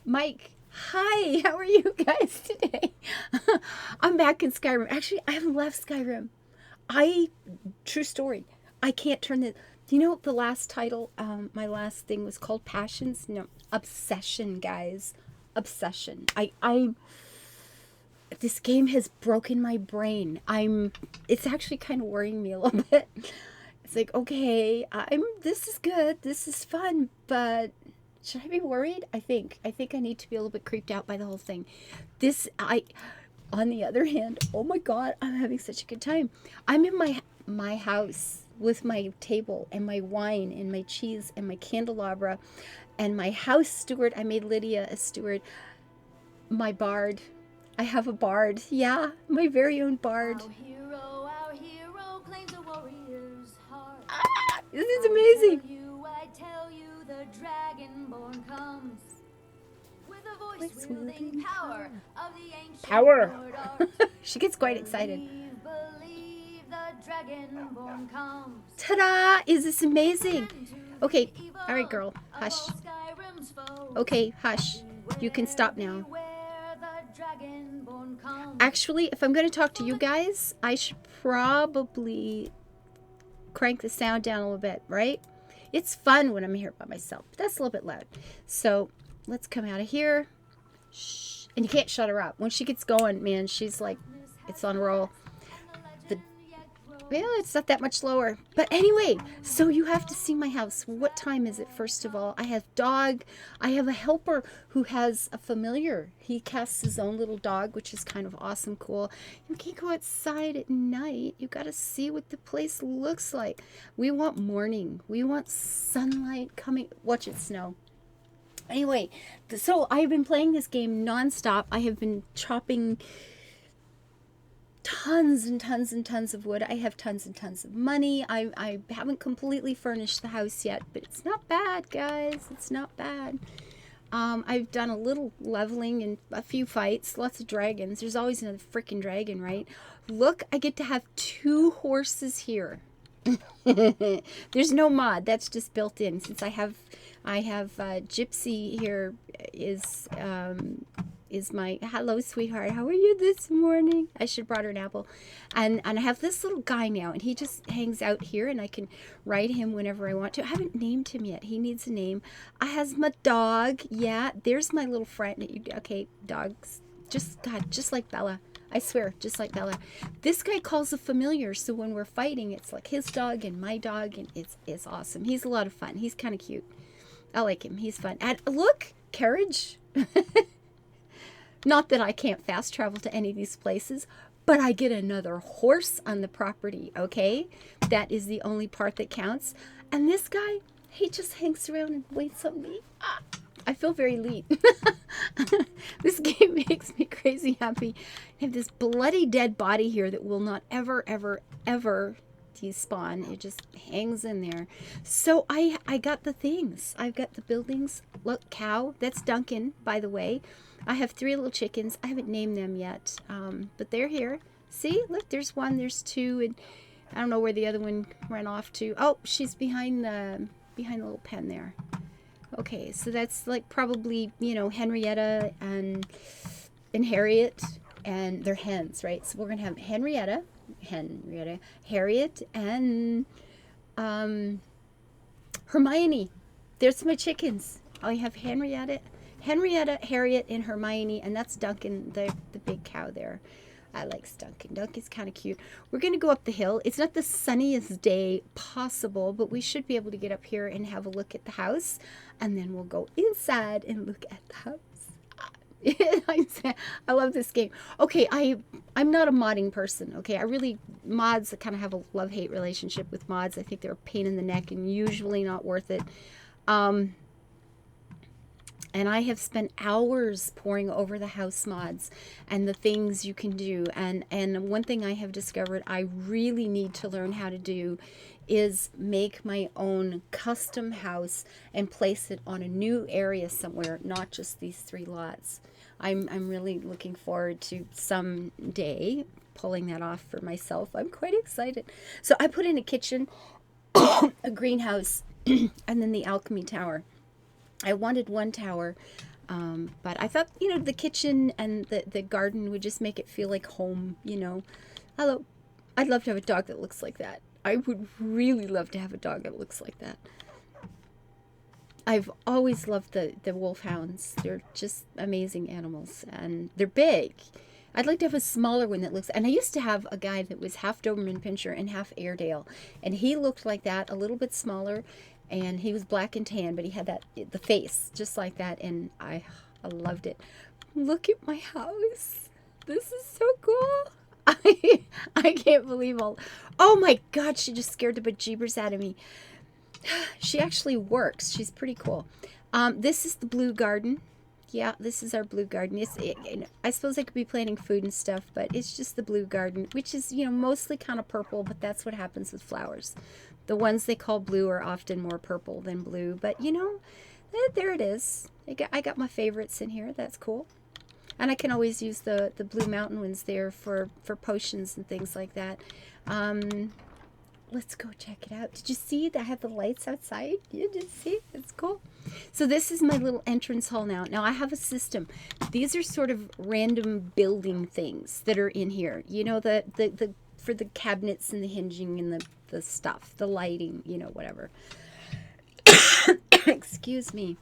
Mike, hi, how are you guys today? I'm back in Skyrim. Actually, I haven't left Skyrim. True story, I can't turn the, you know, the last title, my last thing was called Passions? No, Obsession, guys. Obsession. This game has broken my brain. It's actually kind of worrying me a little bit. It's like, okay, this is good, this is fun, but should I be worried? I think I need to be a little bit creeped out by the whole thing. On the other hand, oh my God, I'm having such a good time. I'm in my house with my table and my wine and my cheese and my candelabra and my house steward. I made Lydia a steward. My bard. I have a bard. Yeah, my very own bard. Our hero claims a warrior's heart. This is amazing. I tell you, the dragonborn comes with a voice-wielding power of the ancient Power. sword art. She gets quite excited. Believe the dragonborn comes. Ta-da! Is this amazing? Okay, all right, girl, hush. Skyrim's foe. Okay, hush. You can stop now. Beware the dragonborn comes. Actually, if I'm going to talk to you guys, I should probably crank the sound down a little bit, right? It's fun when I'm here by myself, but that's a little bit loud. So let's come out of here. Shh. And you can't shut her up. When she gets going, man, she's like, it's on roll. Well, it's not that much lower. But anyway, so you have to see my house. What time is it, first of all? I have dog. I have a helper who has a familiar. He casts his own little dog, which is kind of awesome, cool. You can't go outside at night. You got to see what the place looks like. We want morning. We want sunlight coming. Watch it snow. Anyway, so I've been playing this game nonstop. I have been chopping tons and tons and tons of wood. I have tons and tons of money. I haven't completely furnished the house yet, but it's not bad, guys. It's not bad. I've done a little leveling and a few fights, lots of dragons. There's always another freaking dragon, right? Look, I get to have 2 horses here. There's no mod. That's just built in. Since I have Gypsy here is my hello sweetheart, how are you this morning? I should have brought her an apple. And I have this little guy now, and he just hangs out here, and I can ride him whenever I want to. I haven't named him yet. He needs a name. I has my dog. Yeah, there's my little friend. Okay, dogs, just like Bella. I swear, just like Bella. This guy calls a familiar, so when we're fighting, it's like his dog and my dog, and it's awesome. He's a lot of fun. He's kind of cute. I like him. He's fun. And look, carriage. Not that I can't fast travel to any of these places, but I get another horse on the property, okay? That is the only part that counts. And this guy, he just hangs around and waits on me. I feel very elite. This game makes me crazy happy. I have this bloody dead body here that will not ever, ever, ever despawn. It just hangs in there. So I got the things. I've got the buildings. Look, cow. That's Duncan, by the way. I have 3 little chickens. I haven't named them yet, but they're here. See, look, there's 1, there's 2, and I don't know where the other one ran off to. Oh, she's behind the little pen there. Okay, so that's like probably, you know, Henrietta and Harriet, and they're hens, right? So we're gonna have Henrietta, Harriet, and Hermione. There's my chickens. I have Henrietta, Harriet, and Hermione, and that's Duncan, the big cow there. I like Duncan. Duncan's kind of cute. We're going to go up the hill. It's not the sunniest day possible, but we should be able to get up here and have a look at the house, and then we'll go inside and look at the house. I love this game. Okay, I'm not a modding person, okay? Mods, I kind of have a love-hate relationship with mods. I think they're a pain in the neck and usually not worth it. And I have spent hours poring over the house mods and the things you can do. And one thing I have discovered I really need to learn how to do is make my own custom house and place it on a new area somewhere, not just these 3 lots. I'm really looking forward to someday pulling that off for myself. I'm quite excited. So I put in a kitchen, a greenhouse, and then the alchemy tower. I wanted 1 tower But I thought, you know, the kitchen and the garden would just make it feel like home, you know. Hello. I'd love to have a dog that looks like that. I would really love to have a dog that looks like that. I've always loved the wolfhounds. They're just amazing animals, and they're big. I'd like to have a smaller one that looks, and I used to have a guy that was half Doberman Pinscher and half Airedale, and he looked like that, a little bit smaller, and he was black and tan, but he had the face just like that, and I loved it. Look at my house. This is so cool. I can't believe oh my God, she just scared the bejeebers out of me. She actually works. She's pretty cool. This is the blue garden. Yeah, this is our blue garden. I suppose I could be planting food and stuff, but it's just the blue garden, which is, you know, mostly kind of purple, but that's what happens with flowers. The ones they call blue are often more purple than blue, but, you know, there it is. I got my favorites in here. That's cool. And I can always use the blue mountain ones there for potions and things like that. Let's go check it out. Did you see that I have the lights outside? You did see? It's cool. So this is my little entrance hall now. Now I have a system. These are sort of random building things that are in here. You know, the for the cabinets and the hinging and the stuff, the lighting, you know, whatever. Excuse me.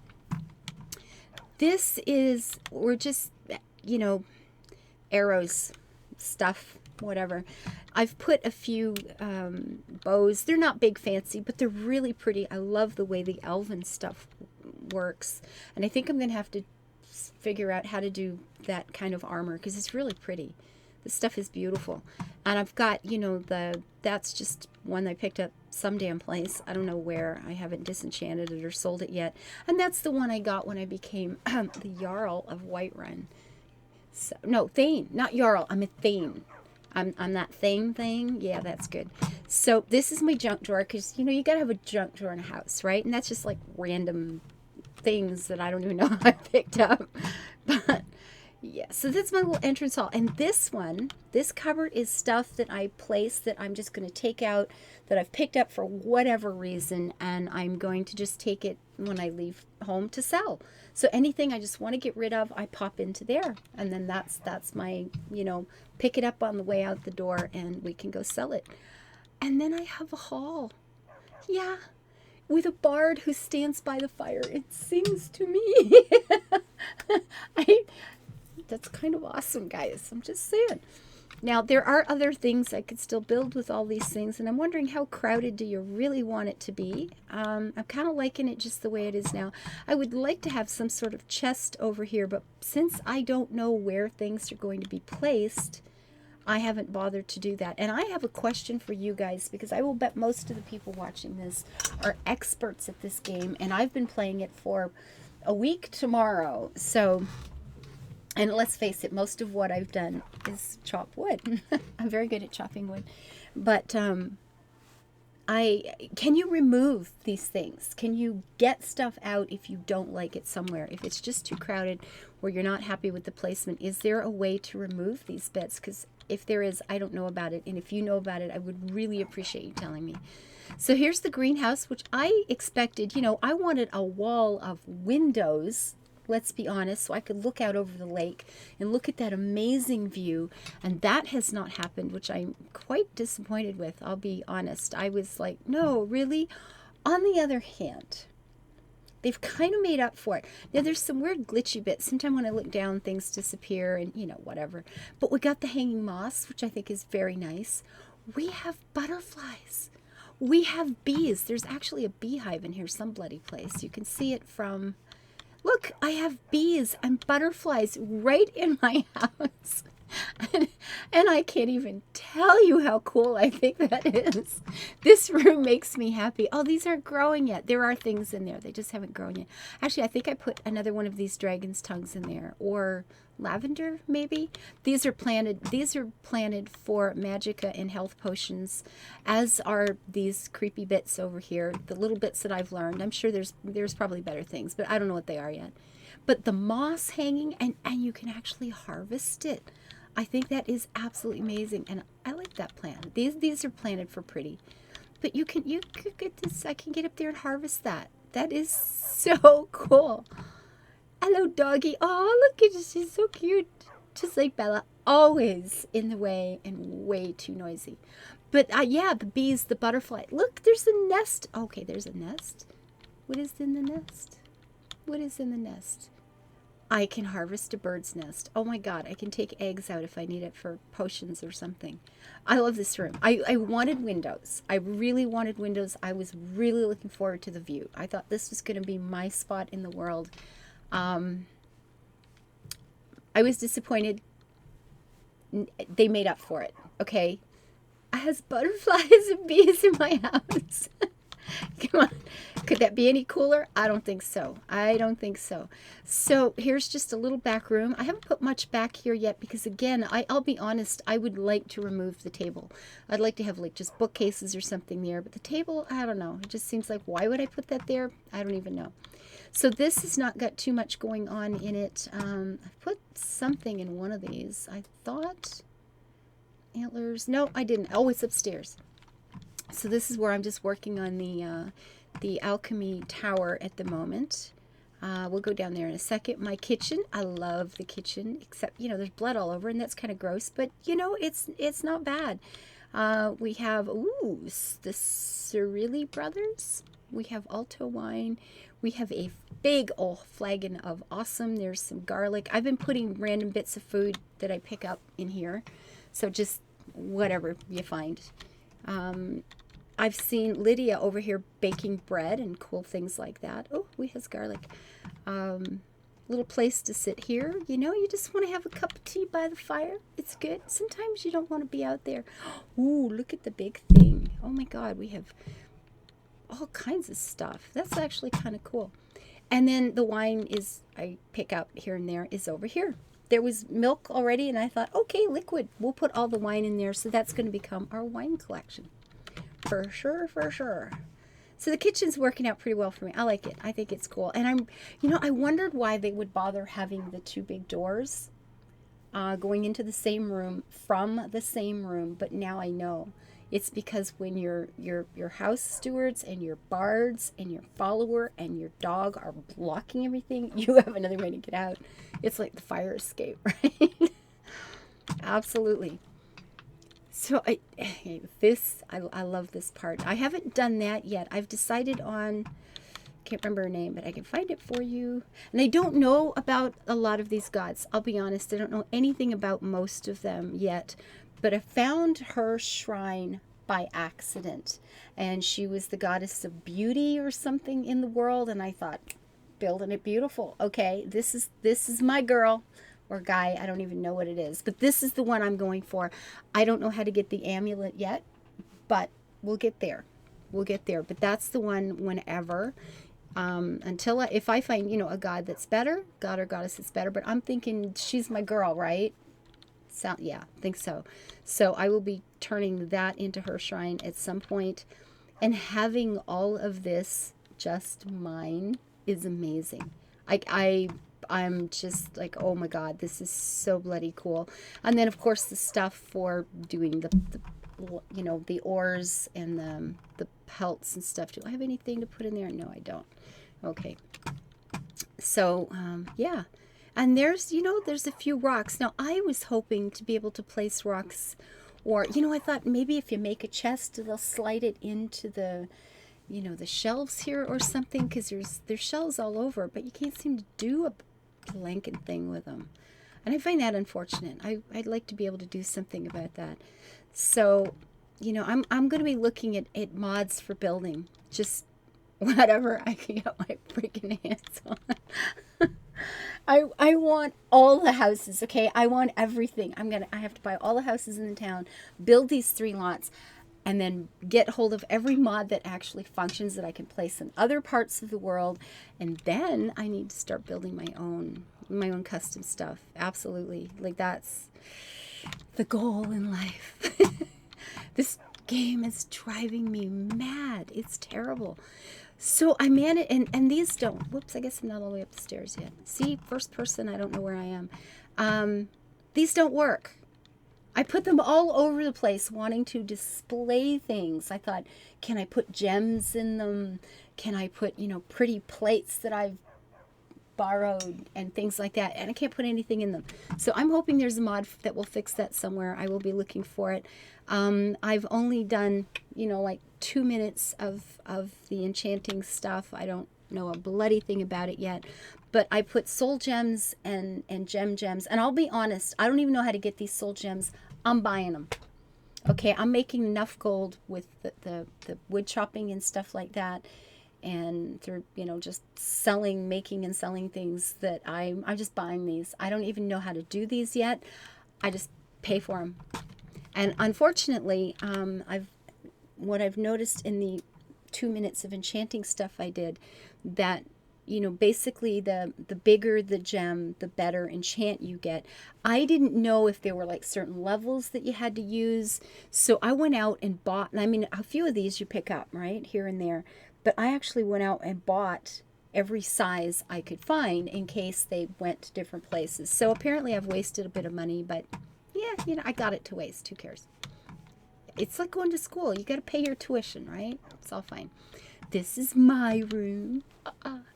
This is, we're just, you know, arrows, stuff, whatever. I've put a few bows. They're not big fancy, but they're really pretty. I love the way the elven stuff works. And I think I'm going to have to figure out how to do that kind of armor because it's really pretty. The stuff is beautiful. And I've got, you know, that's just one I picked up some damn place. I don't know where. I haven't disenchanted it or sold it yet. And that's the one I got when I became the Jarl of Whiterun. So, no, Thane, not Jarl. I'm a Thane. I'm that thing. Yeah, that's good. So this is my junk drawer because, you know, you got to have a junk drawer in a house, right? And that's just like random things that I don't even know I picked up. But yeah, so that's my little entrance hall. And this one, this cupboard is stuff that I placed that I'm just going to take out that I've picked up for whatever reason. And I'm going to just take it when I leave home to sell. So anything I just want to get rid of, I pop into there. And then that's my, you know, pick it up on the way out the door and we can go sell it. And then I have a hall. Yeah, with a bard who stands by the fire and sings to me. That's kind of awesome, guys. I'm just saying. Now, there are other things I could still build with all these things, and I'm wondering how crowded do you really want it to be? I'm kind of liking it just the way it is now. I would like to have some sort of chest over here, but since I don't know where things are going to be placed, I haven't bothered to do that. And I have a question for you guys, because I will bet most of the people watching this are experts at this game, and I've been playing it for a week tomorrow, so... And let's face it, most of what I've done is chop wood. I'm very good at chopping wood. But can you remove these things? Can you get stuff out if you don't like it somewhere? If it's just too crowded or you're not happy with the placement, is there a way to remove these bits? Because if there is, I don't know about it. And if you know about it, I would really appreciate you telling me. So here's the greenhouse, which I expected, you know, I wanted a wall of windows, let's be honest, so I could look out over the lake and look at that amazing view. And that has not happened, which I'm quite disappointed with, I'll be honest. I was like, no, really? On the other hand, they've kind of made up for it. Now, there's some weird glitchy bits. Sometimes when I look down, things disappear and, you know, whatever. But we got the hanging moss, which I think is very nice. We have butterflies. We have bees. There's actually a beehive in here some bloody place. You can see it from... Look, I have bees and butterflies right in my house. And I can't even tell you how cool I think that is. This room makes me happy. Oh, these aren't growing yet. There are things in there. They just haven't grown yet. Actually, I think I put another one of these dragon's tongues in there. Or lavender, maybe. These are planted for magicka and health potions, as are these creepy bits over here. The little bits that I've learned. I'm sure there's probably better things, but I don't know what they are yet. But the moss hanging, and you can actually harvest it. I think that is absolutely amazing, and I like that plant. These are planted for pretty, but you could get this. I can get up there and harvest that. That is so cool. Hello, doggy. Oh, look at her. She's so cute. Just like Bella. Always in the way and way too noisy. But yeah, the bees, the butterfly. Look, there's a nest. Okay, there's a nest. What is in the nest? What is in the nest? I can harvest a bird's nest. Oh my God, I can take eggs out if I need it for potions or something. I love this room. I wanted windows. I really wanted windows. I was really looking forward to the view. I thought this was going to be my spot in the world. I was disappointed. They made up for it, okay? I has butterflies and bees in my house. Come on. Could that be any cooler? I don't think so. I don't think so. So here's just a little back room. I haven't put much back here yet because, again, I'll be honest, I would like to remove the table. I'd like to have like just bookcases or something there. But the table, I don't know. It just seems like, why would I put that there? I don't even know. So this has not got too much going on in it. I put something in one of these. I thought antlers. No, I didn't. Oh, it's upstairs. So this is where I'm just working on the alchemy tower at the moment. We'll go down there in a second. My kitchen, I love the kitchen, except, you know, there's blood all over and that's kind of gross, but you know, it's not bad. We have, ooh, the Cirilli brothers. We have Alto wine. We have a big old flagon of awesome. There's some garlic. I've been putting random bits of food that I pick up in here. So just whatever you find. I've seen Lydia over here baking bread and cool things like that. Oh, we has garlic. Little place to sit here. You know, you just want to have a cup of tea by the fire. It's good. Sometimes you don't want to be out there. Ooh, look at the big thing. Oh my God, we have all kinds of stuff. That's actually kind of cool. And then the wine is, I pick up here and there, is over here. There was milk already, and I thought, okay, liquid. We'll put all the wine in there, so that's going to become our wine collection. For sure, for sure. So the kitchen's working out pretty well for me. I like it. I think it's cool. And I wondered why they would bother having the two big doors going into the same room from the same room, but now I know. It's because when your house stewards and your bards and your follower and your dog are blocking everything, you have another way to get out. It's like the fire escape, right? Absolutely. So I love this part. I haven't done that yet. I've decided on, can't remember her name, but I can find it for you. And I don't know about a lot of these gods. I'll be honest, I don't know anything about most of them yet. But I found her shrine by accident. And she was the goddess of beauty or something in the world. And I thought, building it beautiful. Okay, this is my girl. Or guy, I don't even know what it is. But this is the one I'm going for. I don't know how to get the amulet yet, but we'll get there. We'll get there. But that's the one whenever. If I find, a god that's better, god or goddess that's better. But I'm thinking she's my girl, right? So, yeah, I think so. So I will be turning that into her shrine at some point. And having all of this just mine is amazing. I'm just like, oh my God, this is so bloody cool. And then, of course, the stuff for doing the ores and the pelts and stuff. Do I have anything to put in there? No, I don't. Okay. So, yeah. And there's a few rocks. Now, I was hoping to be able to place rocks, or, I thought maybe if you make a chest, they'll slide it into the shelves here or something, because there's shelves all over, but you can't seem to do a blanket thing with them. And I find that unfortunate. I'd like to be able to do something about that. So, I'm going to be looking at mods for building. Just whatever I can get my freaking hands on. I want all the houses, okay? I want everything. I have to buy all the houses in the town, build these 3 lots, and then get hold of every mod that actually functions that I can place in other parts of the world. And then I need to start building my own custom stuff. Absolutely. Like, that's the goal in life. This game is driving me mad. It's terrible. So I managed, and these don't, whoops, I guess I'm not all the way up the stairs yet. See, first person, I don't know where I am. These don't work. I put them all over the place wanting to display things. I thought, can I put gems in them? Can I put, pretty plates that I've borrowed and things like that, and I can't put anything in them. So I'm hoping there's a mod that will fix that somewhere. I will be looking for it. I've only done, like 2 minutes of the enchanting stuff. I don't know a bloody thing about it yet, but I put soul gems and gems, and I'll be honest, I don't even know how to get these soul gems. I'm buying them. Okay, I'm making enough gold with the wood chopping and stuff like that, and through just making and selling things, that I'm just buying these. I don't even know how to do these yet. I just pay for them. And unfortunately, what I've noticed in the 2 minutes of enchanting stuff I did, that basically the bigger the gem, the better enchant you get. I didn't know if there were like certain levels that you had to use. So I went out and bought, and I mean, a few of these you pick up, right, here and there. But I actually went out and bought every size I could find in case they went to different places. So apparently I've wasted a bit of money, but yeah, I got it to waste. Who cares? It's like going to school. You got to pay your tuition, right? It's all fine. This is my room.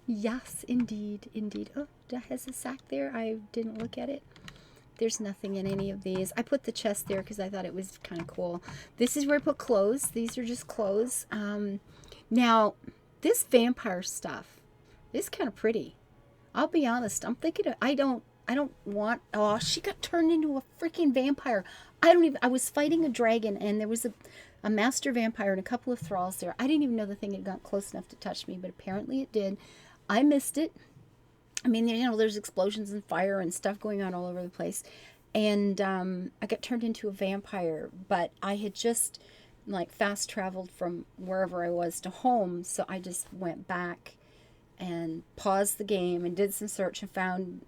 Yes, indeed. Oh, that has a sack there. I didn't look at it. There's nothing in any of these. I put the chest there because I thought it was kind of cool. This is where I put clothes. These are just clothes. Now, this vampire stuff is kind of pretty. I'll be honest. I'm thinking I don't want... Oh, she got turned into a freaking vampire. I was fighting a dragon, and there was a master vampire and a couple of thralls there. I didn't even know the thing had got close enough to touch me, but apparently it did. I missed it. I mean, there's explosions and fire and stuff going on all over the place. And I got turned into a vampire, but I had just fast traveled from wherever I was to home, so I just went back and paused the game and did some search and found,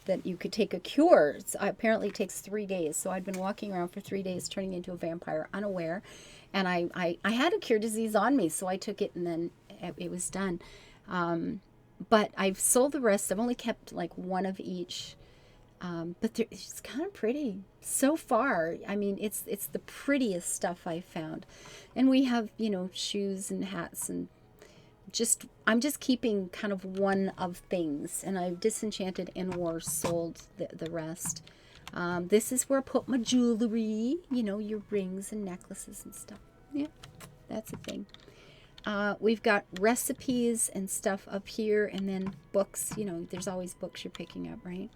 that you could take a cure. Apparently it takes 3 days. So I'd been walking around for 3 days turning into a vampire unaware. And I had a cure disease on me, so I took it, and then it was done. But I've sold the rest. I've only kept one of each. But it's kind of pretty so far. I mean, it's the prettiest stuff I've found. And we have, shoes and hats, and I'm just keeping kind of one of things, and I've disenchanted and/or sold the rest. This is where I put my jewelry, your rings and necklaces and stuff. Yeah, that's a thing. We've got recipes and stuff up here, and then books. There's always books you're picking up, right?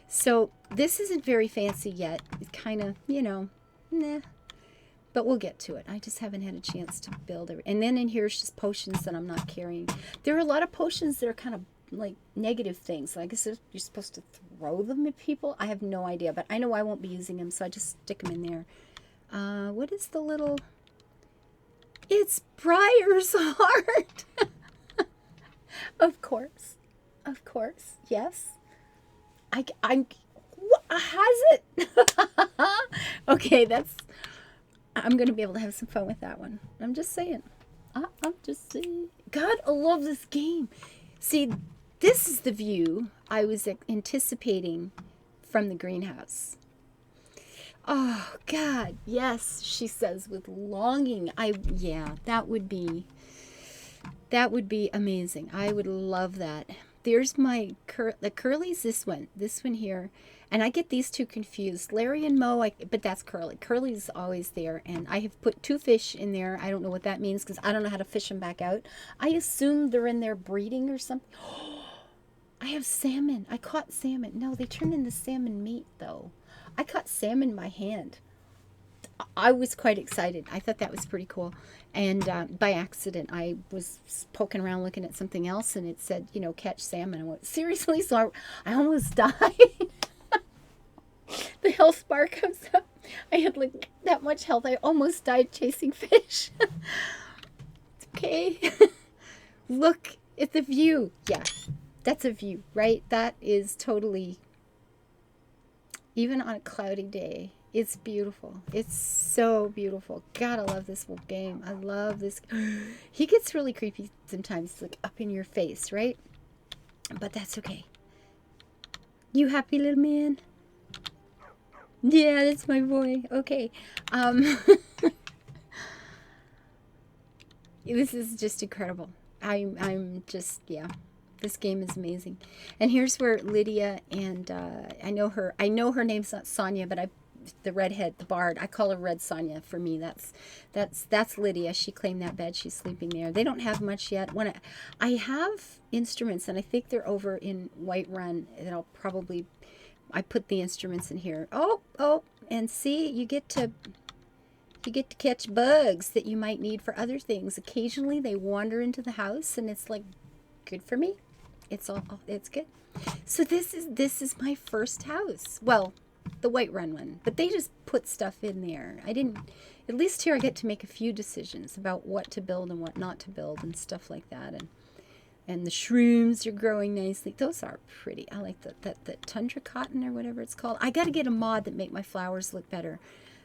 So this isn't very fancy yet. It's kind of, nah. But we'll get to it. I just haven't had a chance to build it. And then in here is just potions that I'm not carrying. There are a lot of potions that are kind of like negative things. Like I said, you're supposed to throw them at people. I have no idea, but I know I won't be using them, so I just stick them in there. What is the little... It's Briar's heart. Of course. Yes. What has it? Okay, I'm going to be able to have some fun with that one. I'm just saying. God, I love this game. See, this is the view I was anticipating from the greenhouse. Oh, God, yes, she says with longing. That would be amazing. I would love that. There's the Curly's this one here. And I get these two confused. Larry and Mo, but that's Curly. Curly's always there. And I have put 2 fish in there. I don't know what that means because I don't know how to fish them back out. I assume they're in there breeding or something. I have salmon. I caught salmon. No, they turn into salmon meat, though. I caught salmon by hand. I was quite excited. I thought that was pretty cool. And by accident, I was poking around looking at something else, and it said, catch salmon. I went, seriously? So I almost died. The health bar comes up. I had that much health. I almost died chasing fish. It's okay. Look at the view. Yeah, that's a view, right? That is totally, even on a cloudy day, it's beautiful. It's so beautiful. God, I love this little game. I love this. He gets really creepy sometimes, up in your face, right? But that's okay. You happy little man? Yeah, that's my boy. Okay. This is just incredible. I'm just, yeah. This game is amazing. And here's where Lydia and I know her name's not Sonia, but the redhead, the bard, I call her Red Sonia. For me, that's Lydia. She claimed that bed. She's sleeping there. They don't have much yet. When I have instruments, and I think they're over in Whiterun, and I put the instruments in here. Oh, and see, you get to catch bugs that you might need for other things. Occasionally they wander into the house, and it's like good for me. It's good. So this is my first house. Well, the Whiterun one, but they just put stuff in there. At least here I get to make a few decisions about what to build and what not to build and stuff like that. And the shrooms are growing nicely. Those are pretty. I like the tundra cotton or whatever it's called. I got to get a mod that make my flowers look better.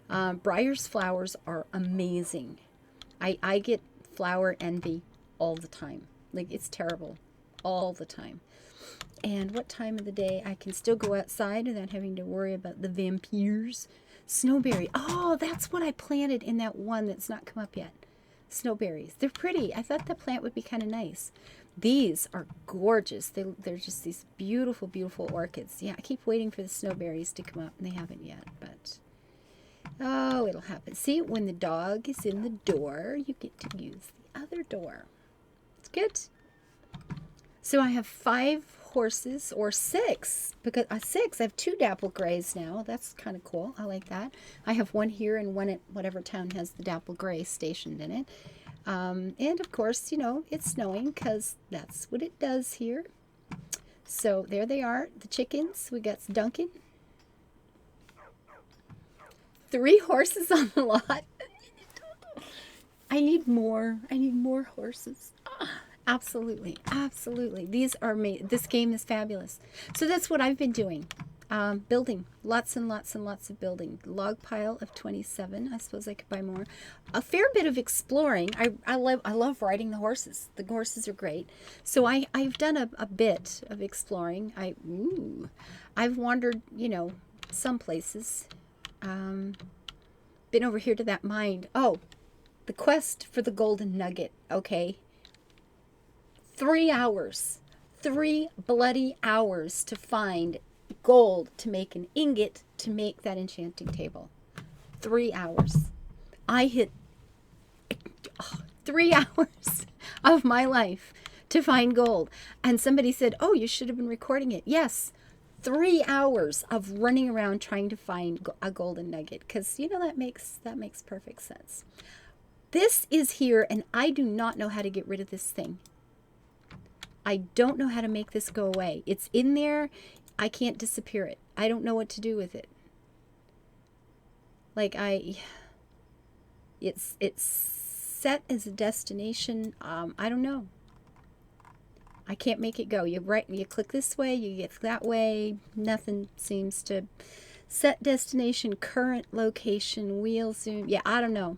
Briar's flowers are amazing. I get flower envy all the time. Like, it's terrible all the time. And what time of the day I can still go outside without having to worry about the vampires. Snowberry. Oh, that's what I planted in that one that's not come up yet. Snowberries. They're pretty. I thought that plant would be kind of nice. These are gorgeous. They're just these beautiful, beautiful orchids. Yeah, I keep waiting for the snowberries to come up, and they haven't yet, but oh, it'll happen. See, when the dog is in the door, you get to use the other door. It's good. So I have 5 horses, or 6, because 6. I have 2 dapple grays now. That's kind of cool. I like that. I have one here and one at whatever town has the dapple gray stationed in it. And of course, you know, it's snowing because that's what it does here. So there they are, the chickens. We got Duncan. 3 horses on the lot. I need more. I need more horses. Absolutely. Absolutely. These are made. This game is fabulous. So that's what I've been doing. Building. Lots and lots and lots of building. Log pile of 27. I suppose I could buy more. A fair bit of exploring. I love riding the horses. The horses are great. So I've done a bit of exploring. I've wandered, you know, some places. Been over here to that mine. Oh, the quest for the golden nugget. Okay. 3 hours. 3 bloody hours to find gold to make an ingot to make that enchanting table. 3 hours. I hit 3 hours of my life to find gold. And somebody said, oh, you should have been recording it. Yes. 3 hours of running around trying to find a golden nugget, because you know that makes perfect sense. This is here, and I do not know how to get rid of this thing. I don't know how to make this go away. It's in there. I can't disappear it. I don't know what to do with it. Like it's set as a destination. I don't know. I can't make it go. You click this way, you get that way. Nothing seems to set destination, current location, wheel zoom. Yeah, I don't know.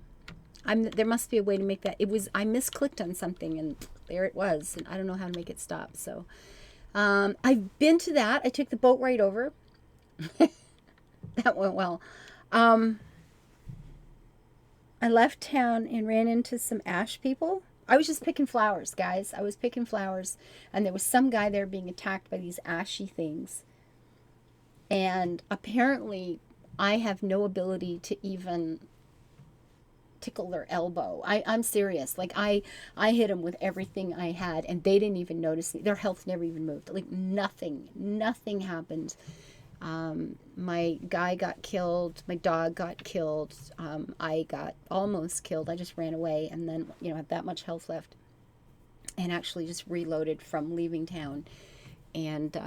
There must be a way to make that. I misclicked on something and there it was, and I don't know how to make it stop. So I've been to that. I took the boat right over. That went well. I left town and ran into some ash people. I was just picking flowers, guys. I was picking flowers, and there was some guy there being attacked by these ashy things. And apparently, I have no ability to even tickle their elbow. I'm serious. Like, I hit them with everything I had, and they didn't even notice me. Their health never even moved. Like, nothing happened. My guy got killed. My dog got killed. I got almost killed. I just ran away, and then, you know, had that much health left, and actually just reloaded from leaving town. And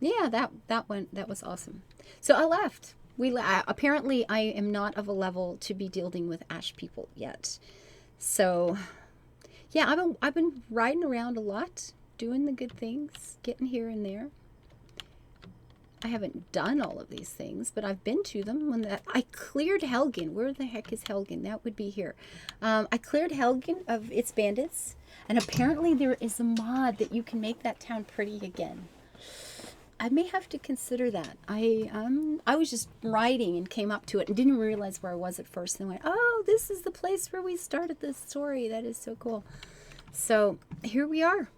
yeah, that was awesome. So I left. Apparently I am not of a level to be dealing with ash people yet. So yeah, I've been riding around a lot, doing the good things, getting here and there. I haven't done all of these things, but I've been to them. I cleared Helgen. Where the heck is Helgen? That would be here. I cleared Helgen of its bandits, and apparently there is a mod that you can make that town pretty again. I may have to consider that. I was just riding and came up to it and didn't realize where I was at first. And went, oh, this is the place where we started this story. That is so cool. So here we are.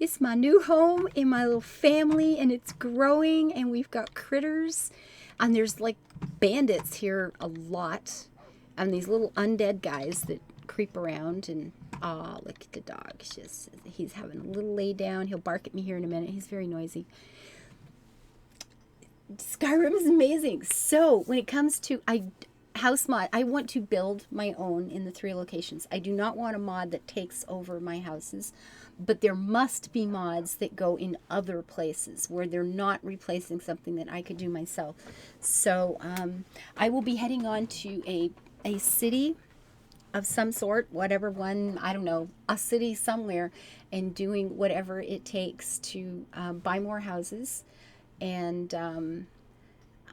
It's my new home in my little family, and it's growing, and we've got critters, and there's like bandits here a lot, and these little undead guys that creep around. And look at the dog. He's having a little lay down. He'll bark at me here in a minute. He's very noisy. Skyrim is amazing. So when it comes to house mod, I want to build my own in the 3 locations. I do not want a mod that takes over my houses, but there must be mods that go in other places where they're not replacing something that I could do myself. So I will be heading on to a city of some sort, whatever one, I don't know, a city somewhere, and doing whatever it takes to buy more houses. And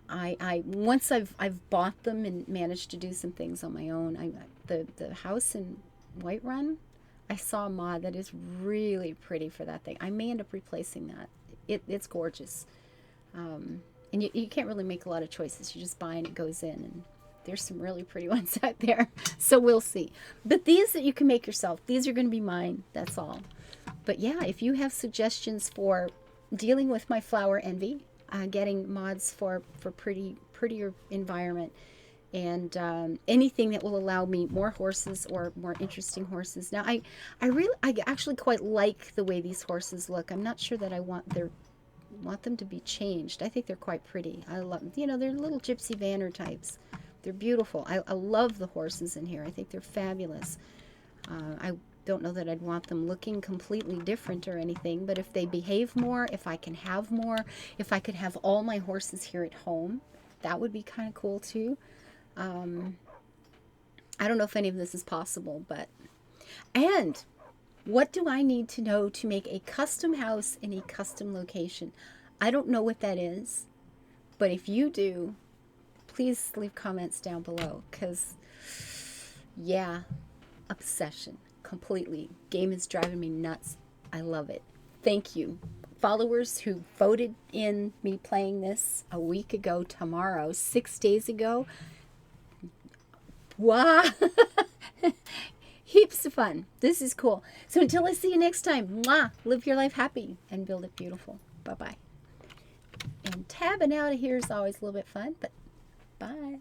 I once I've bought them and managed to do some things on my own. The house in Whiterun, I saw a mod that is really pretty for that thing. I may end up replacing that. It's gorgeous, and you can't really make a lot of choices. You just buy and it goes in, and there's some really pretty ones out there. So we'll see. But these that you can make yourself, these are going to be mine. That's all. But yeah, if you have suggestions for dealing with my flower envy, getting mods for prettier environment, and anything that will allow me more horses or more interesting horses. Now I actually quite like the way these horses look. I'm not sure that I want them to be changed. I think they're quite pretty. I love, they're little gypsy vanner types. They're beautiful. I love the horses in here. I think they're fabulous. I don't know that I'd want them looking completely different or anything, but if they behave more, if I can have more, if I could have all my horses here at home, that would be kind of cool too. I don't know if any of this is possible, but... And what do I need to know to make a custom house in a custom location? I don't know what that is, but if you do, please leave comments down below, because, yeah, obsession. Completely. Game is driving me nuts. I love it. Thank you, followers who voted in me playing this a week ago tomorrow, 6 days ago. Wow. Heaps of fun. This is cool. So until I see you next time, mwah, live your life happy and build it beautiful. Bye-bye. And tabbing out of here is always a little bit fun, but bye.